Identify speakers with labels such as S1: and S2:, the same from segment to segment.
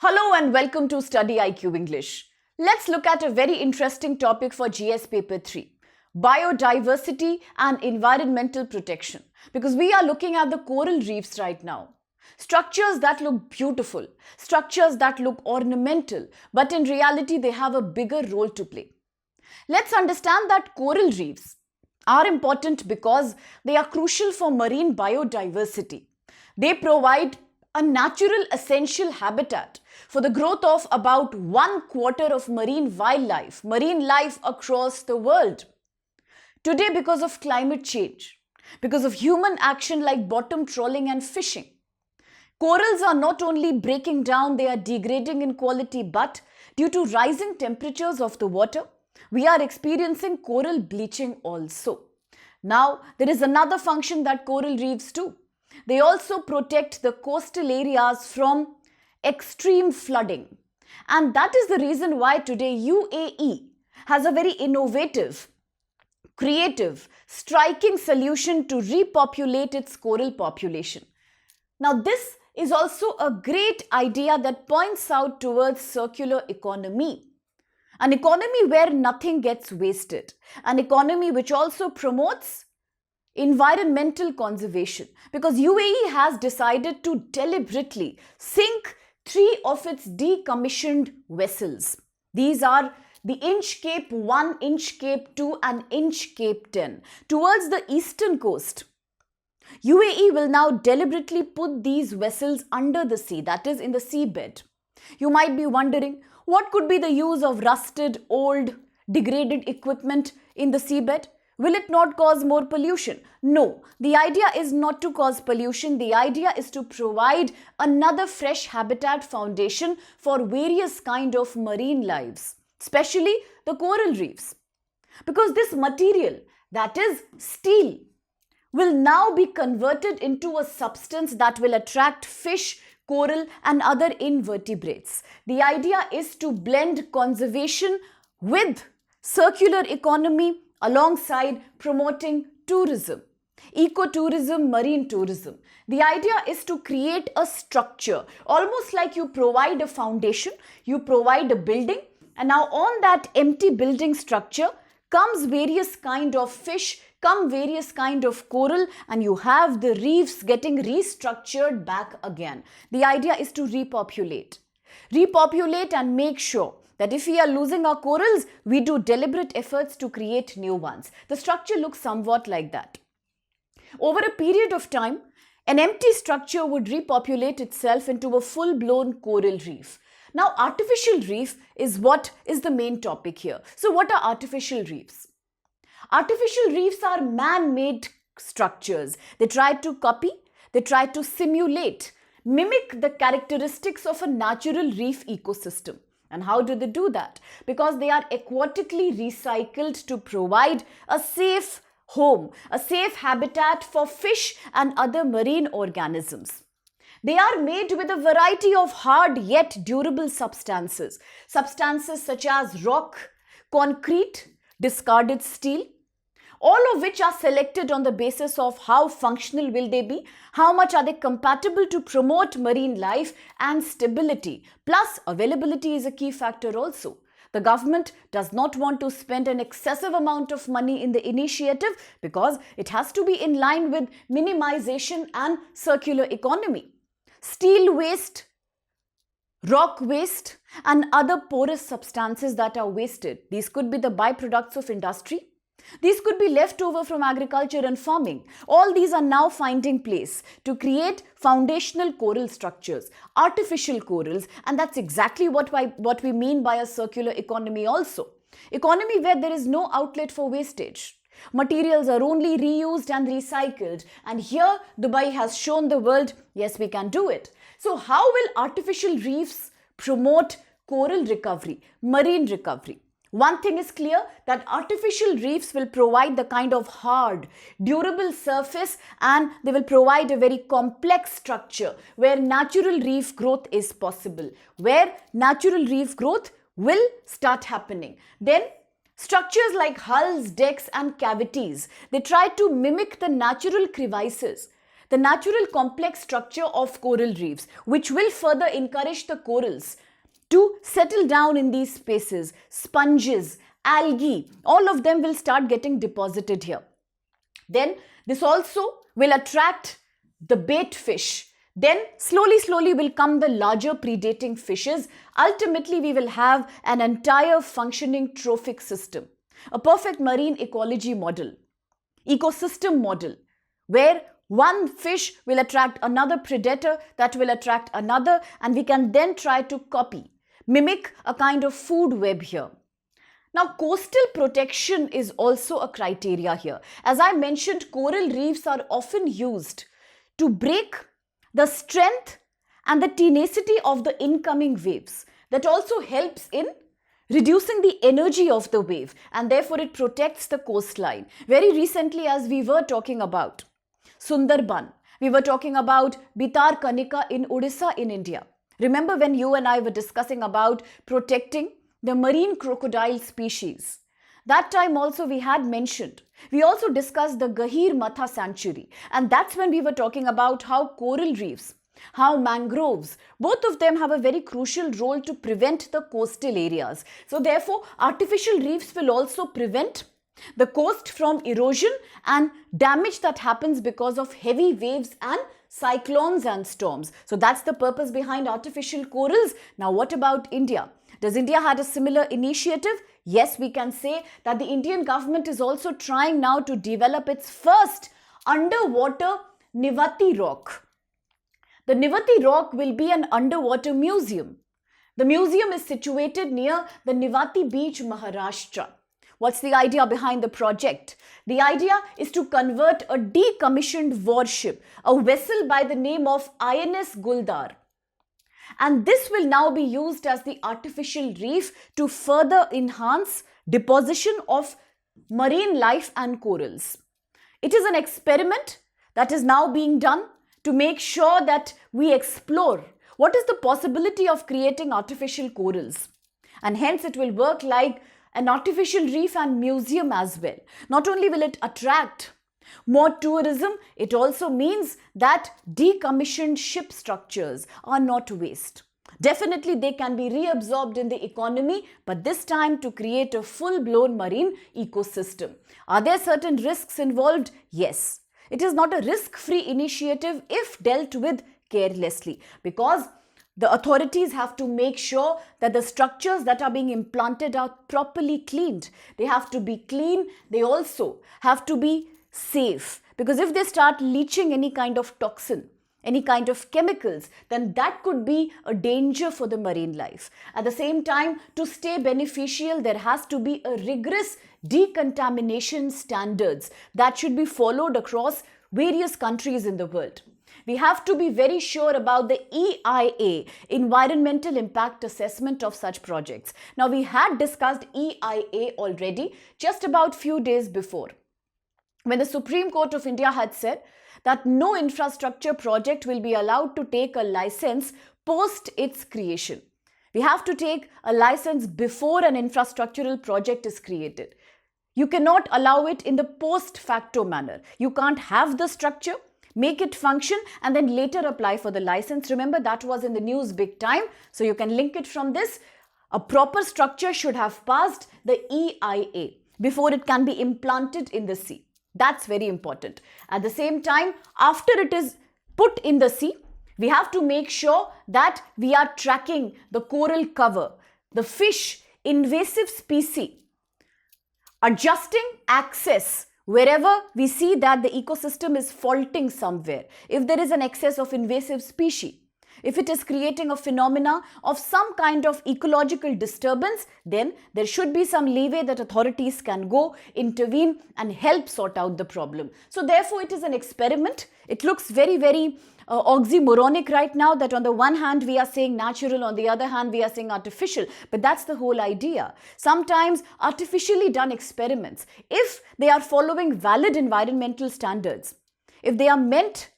S1: Hello and welcome to StudyIQ English. Let's look at a very interesting topic for GS Paper 3, biodiversity and environmental protection, because we are looking at the coral reefs right now. Structures that look beautiful, structures that look ornamental, but in reality they have a bigger role to play. Let's understand that coral reefs are important because they are crucial for marine biodiversity. They provide a natural essential habitat for the growth of about 1/4 of marine wildlife, marine life across the world. Today, because of climate change, because of human action like bottom trawling and fishing, corals are not only breaking down, they are degrading in quality, but due to rising temperatures of the water, we are experiencing coral bleaching also. Now, there is another function that coral reefs do. They also protect the coastal areas from extreme flooding. And that is the reason why today UAE has a very innovative, creative, striking solution to repopulate its coral population. Now, this is also a great idea that points out towards circular economy. An economy where nothing gets wasted. An economy which also promotes environmental conservation, because UAE has decided to deliberately sink 3 of its decommissioned vessels. These are the Inch Cape 1, Inch Cape 2 and Inch Cape 10 towards the eastern coast. UAE will now deliberately put these vessels under the sea, that is in the seabed. You might be wondering, what could be the use of rusted, old, degraded equipment in the seabed? Will it not cause more pollution? No, the idea is not to cause pollution. The idea is to provide another fresh habitat foundation for various kind of marine lives, especially the coral reefs. Because this material, that is steel, will now be converted into a substance that will attract fish, coral and other invertebrates. The idea is to blend conservation with circular economy alongside promoting tourism, ecotourism, marine tourism. The idea is to create a structure, almost like you provide a foundation, you provide a building, and now on that empty building structure comes various kind of fish, come various kind of coral, and you have the reefs getting restructured back again. The idea is to repopulate and make sure that if we are losing our corals, we do deliberate efforts to create new ones. The structure looks somewhat like that. Over a period of time, an empty structure would repopulate itself into a full-blown coral reef. Now, artificial reef is what is the main topic here. So, what are artificial reefs? Artificial reefs are man-made structures. They try to copy, they try to simulate, mimic the characteristics of a natural reef ecosystem. And how do they do that? Because they are aquatically recycled to provide a safe home, a safe habitat for fish and other marine organisms. They are made with a variety of hard yet durable substances. Substances such as rock, concrete, discarded steel, all of which are selected on the basis of how functional will they be, how much are they compatible to promote marine life and stability. Plus, availability is a key factor also. The government does not want to spend an excessive amount of money in the initiative because it has to be in line with minimization and circular economy. Steel waste, rock waste and other porous substances that are wasted. These could be the byproducts of industry. These could be left over from agriculture and farming. All these are now finding place to create foundational coral structures, artificial corals, and that's exactly what we mean by a circular economy also. Economy where there is no outlet for wastage. Materials are only reused and recycled, and here Dubai has shown the world, yes, we can do it. So how will artificial reefs promote coral recovery, marine recovery? One thing is clear, that artificial reefs will provide the kind of hard, durable surface, and they will provide a very complex structure where natural reef growth is possible, where natural reef growth will start happening. Then structures like hulls, decks and cavities, they try to mimic the natural crevices the natural complex structure of coral reefs, which will further encourage the corals to settle down in these spaces. Sponges, algae, all of them will start getting deposited here. Then this also will attract the bait fish. Then slowly will come the larger predating fishes. Ultimately, we will have an entire functioning trophic system, a perfect marine ecology model, ecosystem model, where one fish will attract another predator that will attract another, and we can then try to copy, mimic a kind of food web here. Now, coastal protection is also a criteria here. As I mentioned, coral reefs are often used to break the strength and the tenacity of the incoming waves. That also helps in reducing the energy of the wave, and therefore it protects the coastline. Very recently, as we were talking about Sundarban, we were talking about Bhitarkanika in Odisha in India. Remember when you and I were discussing about protecting the marine crocodile species? That time also we had mentioned. We also discussed the Gahir Matha Sanctuary, and that's when we were talking about how coral reefs, how mangroves, both of them have a very crucial role to prevent the coastal areas. So therefore, artificial reefs will also prevent the coast from erosion and damage that happens because of heavy waves and cyclones and storms. So that's the purpose behind artificial corals. Now what about India? Does India have a similar initiative? Yes, we can say that the Indian government is also trying now to develop its first underwater Nivati rock. The Nivati rock will be an underwater museum. The museum is situated near the Nivati beach, Maharashtra. What's the idea behind the project? The idea is to convert a decommissioned warship, a vessel by the name of INS Guldar. And this will now be used as the artificial reef to further enhance deposition of marine life and corals. It is an experiment that is now being done to make sure that we explore what is the possibility of creating artificial corals. And hence it will work like an artificial reef and museum as well. Not only will it attract more tourism, it also means that decommissioned ship structures are not waste. Definitely they can be reabsorbed in the economy, but this time to create a full-blown marine ecosystem. Are there certain risks involved? Yes. It is not a risk-free initiative if dealt with carelessly, because the authorities have to make sure that the structures that are being implanted are properly cleaned. They have to be clean. They also have to be safe, because if they start leaching any kind of toxin, any kind of chemicals, then that could be a danger for the marine life. At the same time, to stay beneficial, there has to be a rigorous decontamination standards that should be followed across various countries in the world. We have to be very sure about the EIA, Environmental Impact Assessment of such projects. Now, we had discussed EIA already just about few days before, when the Supreme Court of India had said that no infrastructure project will be allowed to take a license post its creation. We have to take a license before an infrastructural project is created. You cannot allow it in the post facto manner. You can't have the structure, make it function, and then later apply for the license. Remember, that was in the news big time. So you can link it from this. A proper structure should have passed the EIA before it can be implanted in the sea. That's very important. At the same time, after it is put in the sea, we have to make sure that we are tracking the coral cover, the fish, invasive species, adjusting access wherever we see that the ecosystem is faulting somewhere. If there is an excess of invasive species, if it is creating a phenomena of some kind of ecological disturbance, then there should be some leeway that authorities can go, intervene and help sort out the problem. So therefore, it is an experiment. It looks very, very oxymoronic right now, that on the one hand we are saying natural, on the other hand we are saying artificial. But that's the whole idea. Sometimes artificially done experiments, if they are following valid environmental standards, if they are meant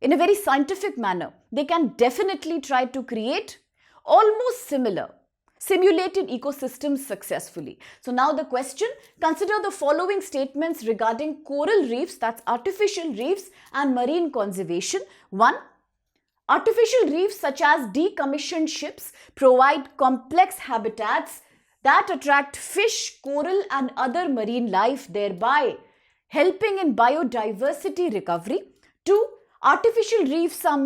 S1: in a very scientific manner, they can definitely try to create almost similar simulated ecosystems successfully. So now the question, consider the following statements regarding coral reefs, that's artificial reefs, and marine conservation. 1. Artificial reefs such as decommissioned ships provide complex habitats that attract fish, coral, and other marine life, thereby helping in biodiversity recovery. 2. Artificial reefs are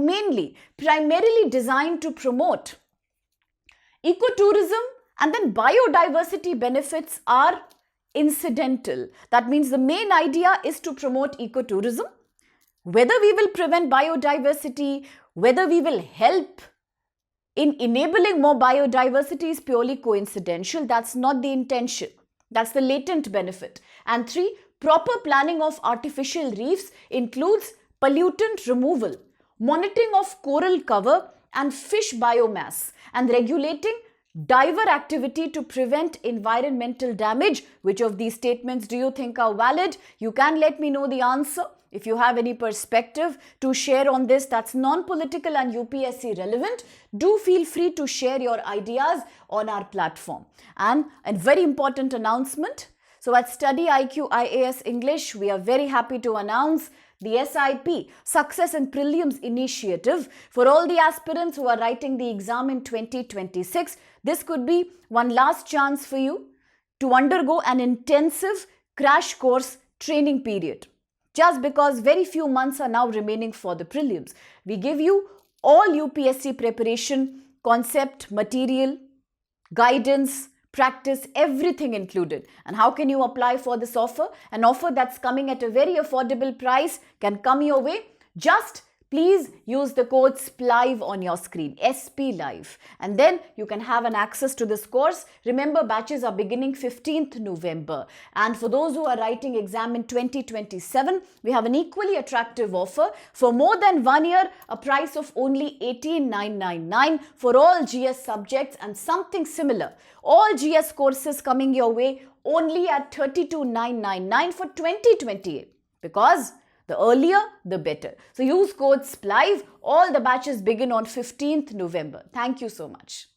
S1: primarily designed to promote ecotourism, and then biodiversity benefits are incidental. That means the main idea is to promote ecotourism. Whether we will prevent biodiversity, whether we will help in enabling more biodiversity is purely coincidental. That's not the intention. That's the latent benefit. And 3, proper planning of artificial reefs includes pollutant removal, monitoring of coral cover and fish biomass, and regulating diver activity to prevent environmental damage. Which of these statements do you think are valid? You can let me know the answer. If you have any perspective to share on this that's non-political and UPSC relevant, do feel free to share your ideas on our platform. And a very important announcement. So at StudyIQ IAS English, we are very happy to announce the SIP, Success in Prelims initiative, for all the aspirants who are writing the exam in 2026. This could be one last chance for you to undergo an intensive crash course training period. Just because very few months are now remaining for the prelims, we give you all UPSC preparation, concept, material, guidance, practice, everything included. And how can you apply for this offer? An offer that's coming at a very affordable price can come your way. Just please use the code SPLIVE on your screen, SPLIVE. And then you can have an access to this course. Remember, batches are beginning 15th November. And for those who are writing exam in 2027, we have an equally attractive offer. For more than 1 year, a price of only 18,999 for all GS subjects, and something similar. All GS courses coming your way only at 32,999 for 2028. Because the earlier, the better. So use code SPLIVE. All the batches begin on 15th November. Thank you so much.